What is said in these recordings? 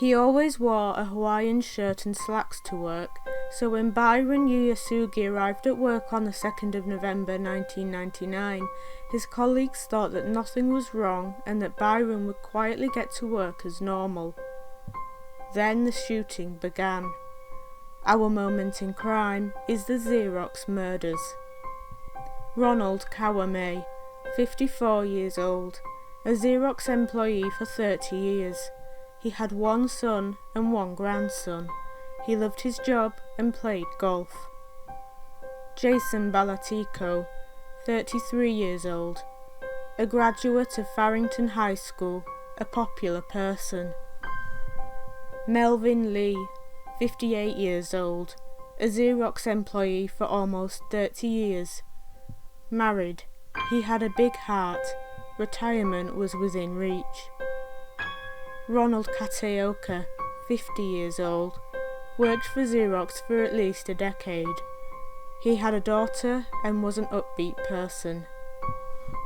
He always wore a Hawaiian shirt and slacks to work, so when Byron Yasugi arrived at work on the 2nd of November 1999, his colleagues thought that nothing was wrong and that Byron would quietly get to work as normal. Then the shooting began. Our moment in crime is the Xerox murders. Ronald Kawame, 54 years old, a Xerox employee for 30 years. He had one son and one grandson. He loved his job and played golf. Jason Balatico, 33 years old, a graduate of Farrington High School, a popular person. Melvin Lee, 58 years old, a Xerox employee for almost 30 years. Married, he had a big heart, retirement was within reach. Ronald Kateoka, 50 years old, worked for Xerox for at least a decade. He had a daughter and was an upbeat person.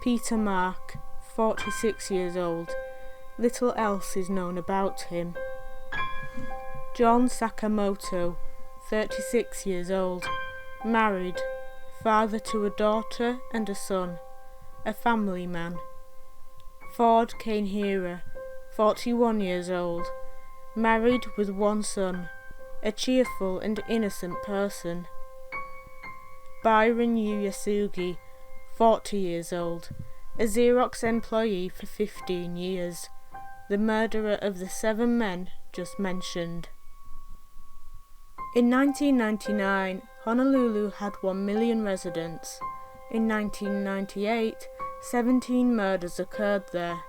Peter Mark, 46 years old, little else is known about him. John Sakamoto, 36 years old, married, father to a daughter and a son, a family man. Ford Kanehira, 41 years old, married with one son, a cheerful and innocent person. Byron Yasugi, 40 years old, a Xerox employee for 15 years, the murderer of the 7 men just mentioned. In 1999, Honolulu had 1 million residents. In 1998, 17 murders occurred there.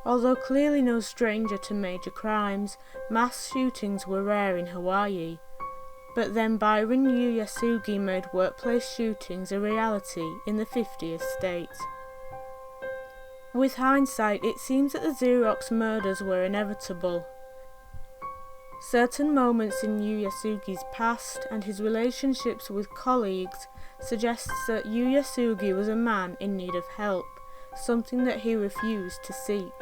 Although clearly no stranger to major crimes, mass shootings were rare in Hawaii. But then Byron Yasugi made workplace shootings a reality in the 50th state. With hindsight, it seems that the Xerox murders were inevitable. Certain moments in Yasugi's past and his relationships with colleagues suggests that Yasugi was a man in need of help, something that he refused to seek.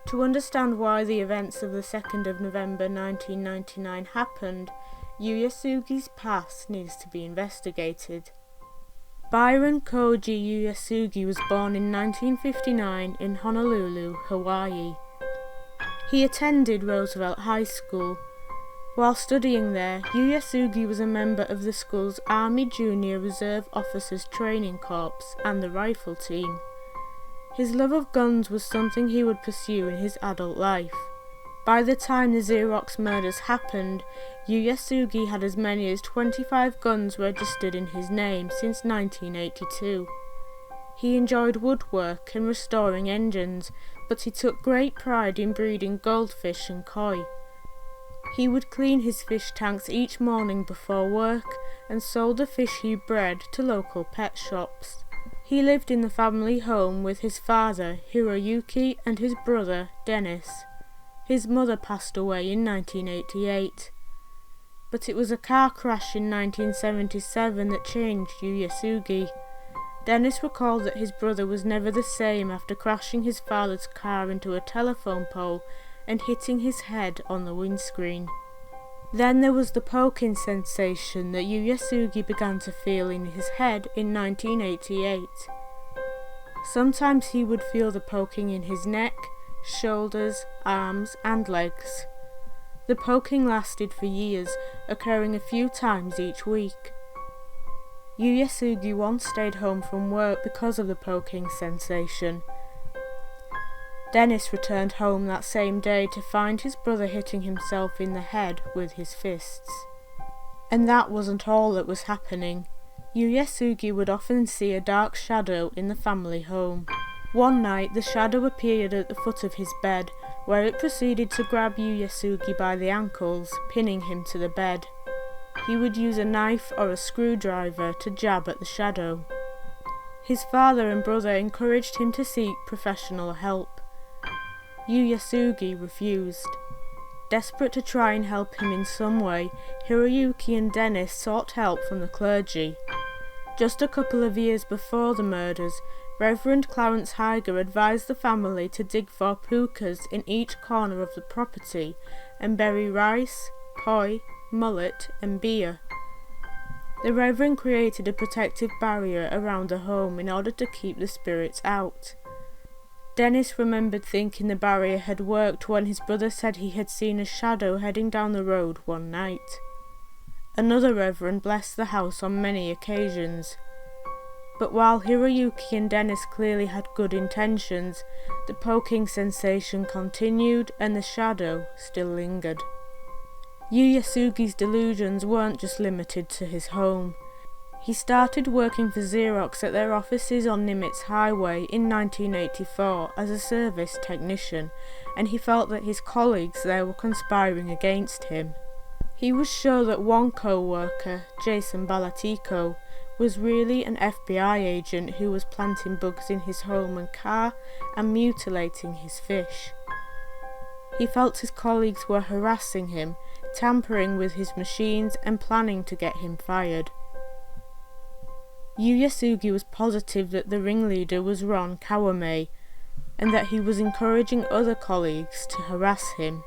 To understand why the events of the 2nd of November 1999 happened, Yasugi's past needs to be investigated. Byron Koji Yasugi was born in 1959 in Honolulu, Hawaii. He attended Roosevelt High School. While studying there, Yasugi was a member of the school's Army Junior Reserve Officers Training Corps and the rifle team. His love of guns was something he would pursue in his adult life. By the time the Xerox murders happened, Yasugi had as many as 25 guns registered in his name since 1982. He enjoyed woodwork and restoring engines, but he took great pride in breeding goldfish and koi. He would clean his fish tanks each morning before work and sold the fish he bred to local pet shops. He lived in the family home with his father, Hiroyuki, and his brother, Dennis. His mother passed away in 1988. But it was a car crash in 1977 that changed Yasugi. Dennis recalled that his brother was never the same after crashing his father's car into a telephone pole and hitting his head on the windscreen. Then there was the poking sensation that Yasugi began to feel in his head in 1988. Sometimes he would feel the poking in his neck, shoulders, arms and legs. The poking lasted for years, occurring a few times each week. Yasugi once stayed home from work because of the poking sensation. Dennis returned home that same day to find his brother hitting himself in the head with his fists. And that wasn't all that was happening. Yasugi would often see a dark shadow in the family home. One night the shadow appeared at the foot of his bed, where it proceeded to grab Yasugi by the ankles, pinning him to the bed. He would use a knife or a screwdriver to jab at the shadow. His father and brother encouraged him to seek professional help. Yasugi refused. Desperate to try and help him in some way, Hiroyuki and Dennis sought help from the clergy. Just a couple of years before the murders, Reverend Clarence Higer advised the family to dig for pukas in each corner of the property and bury rice, poi, mullet and beer. The Reverend created a protective barrier around the home in order to keep the spirits out. Dennis remembered thinking the barrier had worked when his brother said he had seen a shadow heading down the road one night. Another Reverend blessed the house on many occasions. But while Hiroyuki and Dennis clearly had good intentions, the poking sensation continued and the shadow still lingered. Yu Yasugi's delusions weren't just limited to his home. He started working for Xerox at their offices on Nimitz Highway in 1984 as a service technician, and he felt that his colleagues there were conspiring against him. He was sure that one co-worker, Jason Balatico, was really an FBI agent who was planting bugs in his home and car and mutilating his fish. He felt his colleagues were harassing him, tampering with his machines and planning to get him fired. Yu Yasugi was positive that the ringleader was Ron Kawame, and that he was encouraging other colleagues to harass him.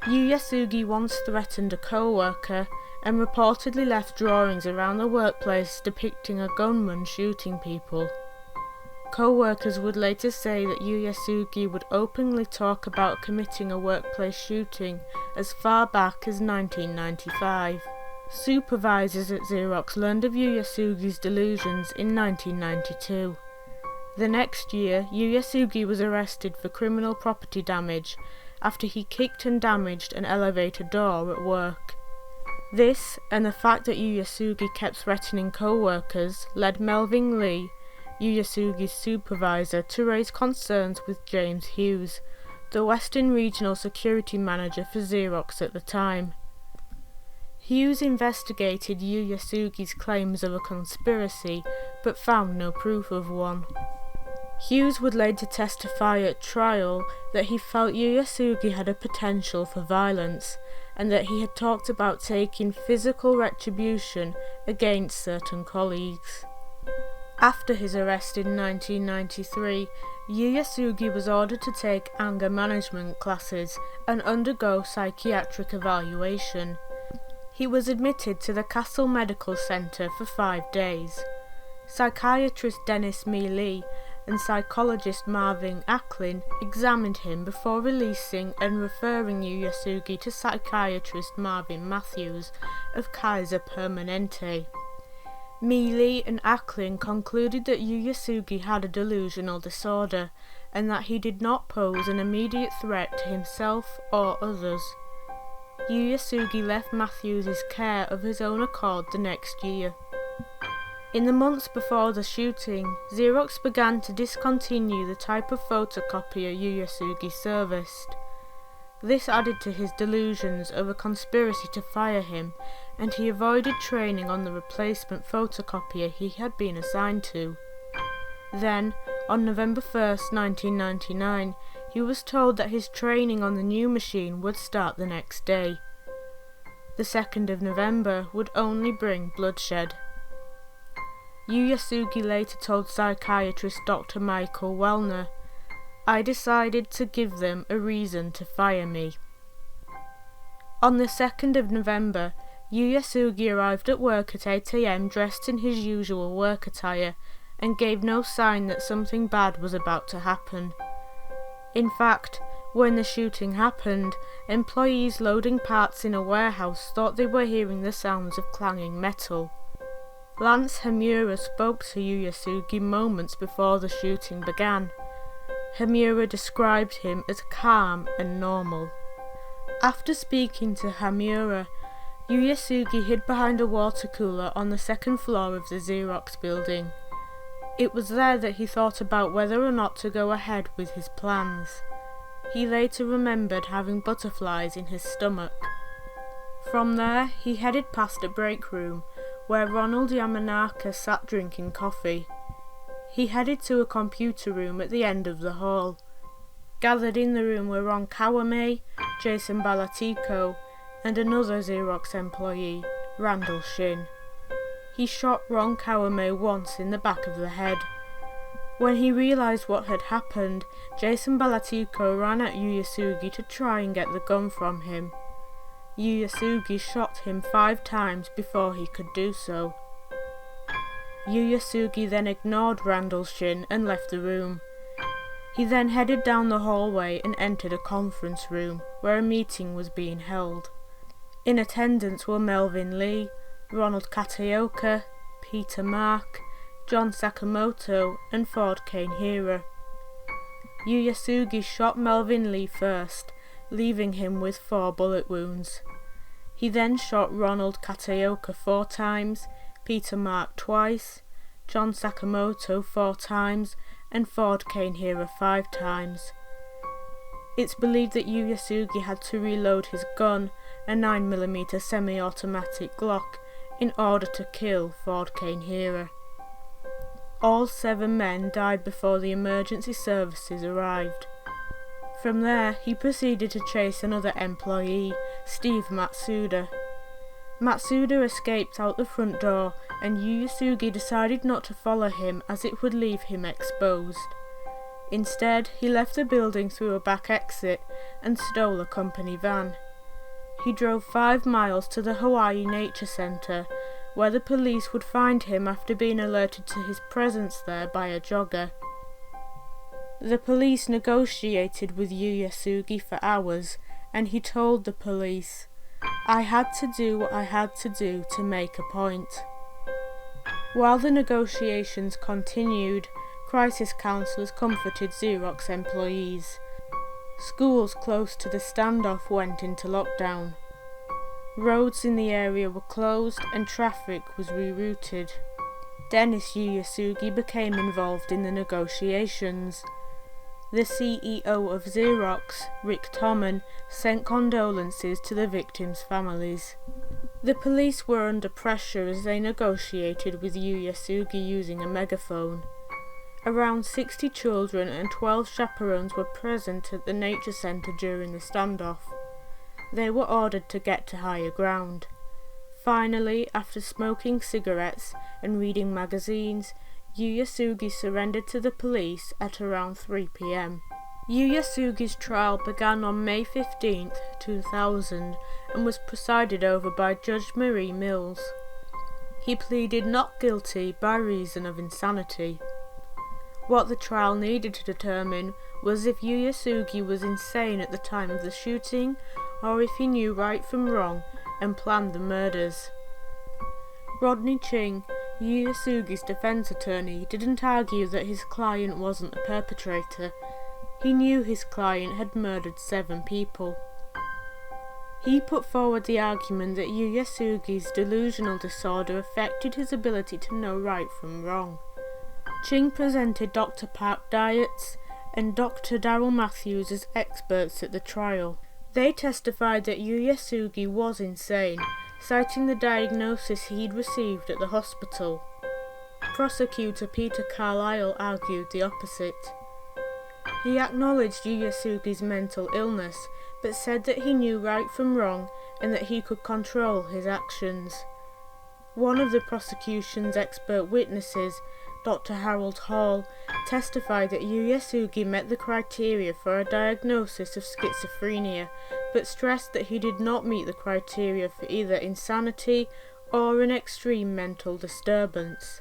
Yu Yasugi once threatened a co-worker and reportedly left drawings around the workplace depicting a gunman shooting people. Co-workers would later say that Yu Yasugi would openly talk about committing a workplace shooting as far back as 1995. Supervisors at Xerox learned of Yu Yasugi's delusions in 1992. The next year, Yu Yasugi was arrested for criminal property damage after he kicked and damaged an elevator door at work. This, and the fact that Yu Yasugi kept threatening co-workers, led Melvin Lee, Yu Yasugi's supervisor, to raise concerns with James Hughes, the Western Regional Security Manager for Xerox at the time. Hughes investigated Yu Yasugi's claims of a conspiracy, but found no proof of one. Hughes would later testify at trial that he felt Yu Yasugi had a potential for violence, and that he had talked about taking physical retribution against certain colleagues. After his arrest in 1993, Yu Yasugi was ordered to take anger management classes and undergo psychiatric evaluation. He was admitted to the Castle Medical Center for 5 days. Psychiatrist Dennis Lee and psychologist Marvin Acklin examined him before releasing and referring Yu Yasugi to psychiatrist Marvin Matthews of Kaiser Permanente. Lee and Acklin concluded that Yu Yasugi had a delusional disorder and that he did not pose an immediate threat to himself or others. Yu Yasugi left Matthews' care of his own accord the next year. In the months before the shooting, Xerox began to discontinue the type of photocopier Yu Yasugi serviced. This added to his delusions of a conspiracy to fire him, and he avoided training on the replacement photocopier he had been assigned to. Then, on November 1st, 1999, he was told that his training on the new machine would start the next day. The 2nd of November would only bring bloodshed. Yu Yasugi later told psychiatrist Dr. Michael Wellner, "I decided to give them a reason to fire me." On the 2nd of November, Yu Yasugi arrived at work at 8 a.m. dressed in his usual work attire and gave no sign that something bad was about to happen. In fact, when the shooting happened, employees loading parts in a warehouse thought they were hearing the sounds of clanging metal. Lance Hamura spoke to Yu Yasugi moments before the shooting began. Hamura described him as calm and normal. After speaking to Hamura, Yu Yasugi hid behind a water cooler on the 2nd floor of the Xerox building. It was there that he thought about whether or not to go ahead with his plans. He later remembered having butterflies in his stomach. From there, he headed past a break room, where Ronald Yamanaka sat drinking coffee. He headed to a computer room at the end of the hall. Gathered in the room were Ron Kawame, Jason Balatico, and another Xerox employee, Randall Shin. He shot Ron Kawame once in the back of the head. When he realised what had happened, Jason Balatiko ran at Yu Yasugi to try and get the gun from him. Yu Yasugi shot him 5 times before he could do so. Yu Yasugi then ignored Randall's shin and left the room. He then headed down the hallway and entered a conference room where a meeting was being held. In attendance were Melvin Lee, Ronald Kataoka, Peter Mark, John Sakamoto and Ford Kanehira. Yu Yasugi shot Melvin Lee first, leaving him with 4 bullet wounds. He then shot Ronald Kataoka 4 times, Peter Mark twice, John Sakamoto 4 times, and Ford Kanehira 5 times. It's believed that Yu Yasugi had to reload his gun, a 9mm semi-automatic Glock, in order to kill Ford Kanehira. All 7 men died before the emergency services arrived. From there, he proceeded to chase another employee, Steve Matsuda. Matsuda escaped out the front door, and Yu Yasugi decided not to follow him as it would leave him exposed. Instead, he left the building through a back exit and stole a company van. He drove 5 miles to the Hawaii Nature Center, where the police would find him after being alerted to his presence there by a jogger. The police negotiated with Yu Yasugi for hours, and he told the police, "I had to do what I had to do to make a point." While the negotiations continued, crisis counsellors comforted Xerox employees. Schools close to the standoff went into lockdown. Roads in the area were closed and traffic was rerouted. Dennis Yu Yasugi became involved in the negotiations. The CEO of Xerox, Rick Tommen, sent condolences to the victims' families. The police were under pressure as they negotiated with Yu Yasugi using a megaphone. Around 60 children and 12 chaperones were present at the nature center during the standoff. They were ordered to get to higher ground. Finally, after smoking cigarettes and reading magazines, Yu Yasugi surrendered to the police at around 3 p.m. Yu Yasugi's trial began on May 15, 2000 and was presided over by Judge Marie Mills. He pleaded not guilty by reason of insanity. What the trial needed to determine was if Yu Yasugi was insane at the time of the shooting or if he knew right from wrong and planned the murders. Rodney Ching, Yu Yasugi's defense attorney, didn't argue that his client wasn't the perpetrator. He knew his client had murdered 7 people. He put forward the argument that Yu Yasugi's delusional disorder affected his ability to know right from wrong. Ching presented Dr. Park Dietz and Dr. Darrell Matthews as experts at the trial. They testified that Yu Yasugi was insane, citing the diagnosis he'd received at the hospital. Prosecutor Peter Carlisle argued the opposite. He acknowledged Yu Yasugi's mental illness, but said that he knew right from wrong and that he could control his actions. One of the prosecution's expert witnesses, Dr. Harold Hall, testified that Yu Yasugi met the criteria for a diagnosis of schizophrenia, but stressed that he did not meet the criteria for either insanity or an extreme mental disturbance.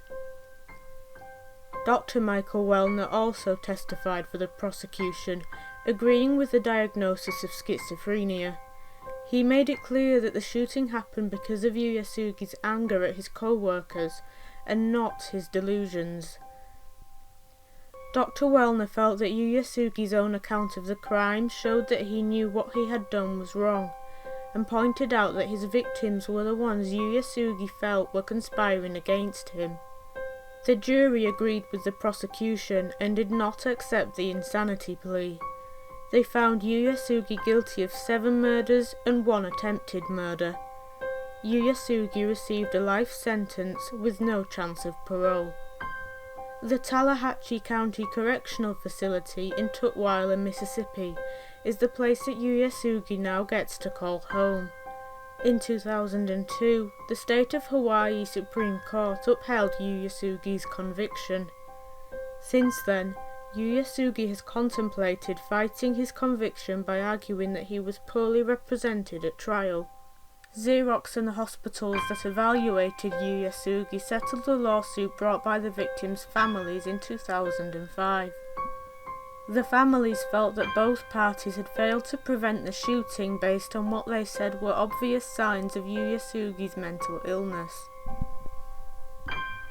Dr. Michael Wellner also testified for the prosecution, agreeing with the diagnosis of schizophrenia. He made it clear that the shooting happened because of Yu Yasugi's anger at his co-workers, and not his delusions. Dr. Wellner felt that Yu Yasugi's own account of the crime showed that he knew what he had done was wrong, and pointed out that his victims were the ones Yu Yasugi felt were conspiring against him. The jury agreed with the prosecution and did not accept the insanity plea. They found Yu Yasugi guilty of 7 murders and 1 attempted murder. Yu Yasugi received a life sentence with no chance of parole. The Tallahatchie County Correctional Facility in Tutwiler, Mississippi, is the place that Yu Yasugi now gets to call home. In 2002, the state of Hawaii Supreme Court upheld Yu Yasugi's conviction. Since then, Yasugi has contemplated fighting his conviction by arguing that he was poorly represented at trial. Xerox and the hospitals that evaluated Yasugi settled a lawsuit brought by the victims' families in 2005. The families felt that both parties had failed to prevent the shooting based on what they said were obvious signs of Yasugi's mental illness.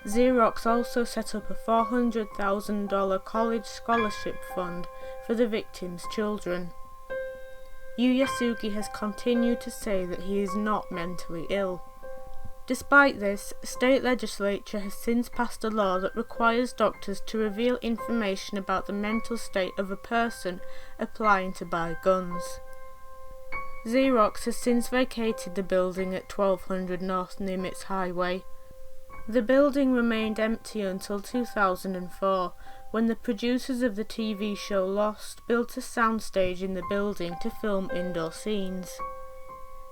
Xerox also set up a $400,000 college scholarship fund for the victims' children. Yasugi has continued to say that he is not mentally ill. Despite this, a state legislature has since passed a law that requires doctors to reveal information about the mental state of a person applying to buy guns. Xerox has since vacated the building at 1200 North Nimitz Highway. The building remained empty until 2004, when the producers of the TV show Lost built a soundstage in the building to film indoor scenes.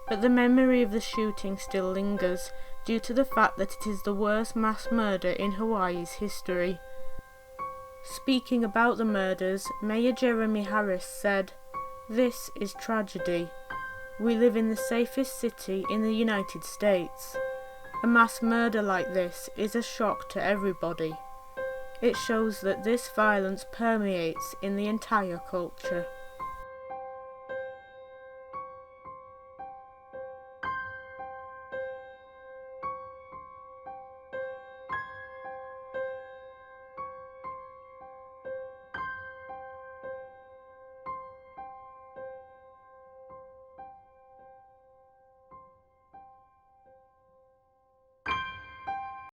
But the memory of the shooting still lingers, due to the fact that it is the worst mass murder in Hawaii's history. Speaking about the murders, Mayor Jeremy Harris said, "This is tragedy. We live in the safest city in the United States. A mass murder like this is a shock to everybody. It shows that this violence permeates in the entire culture."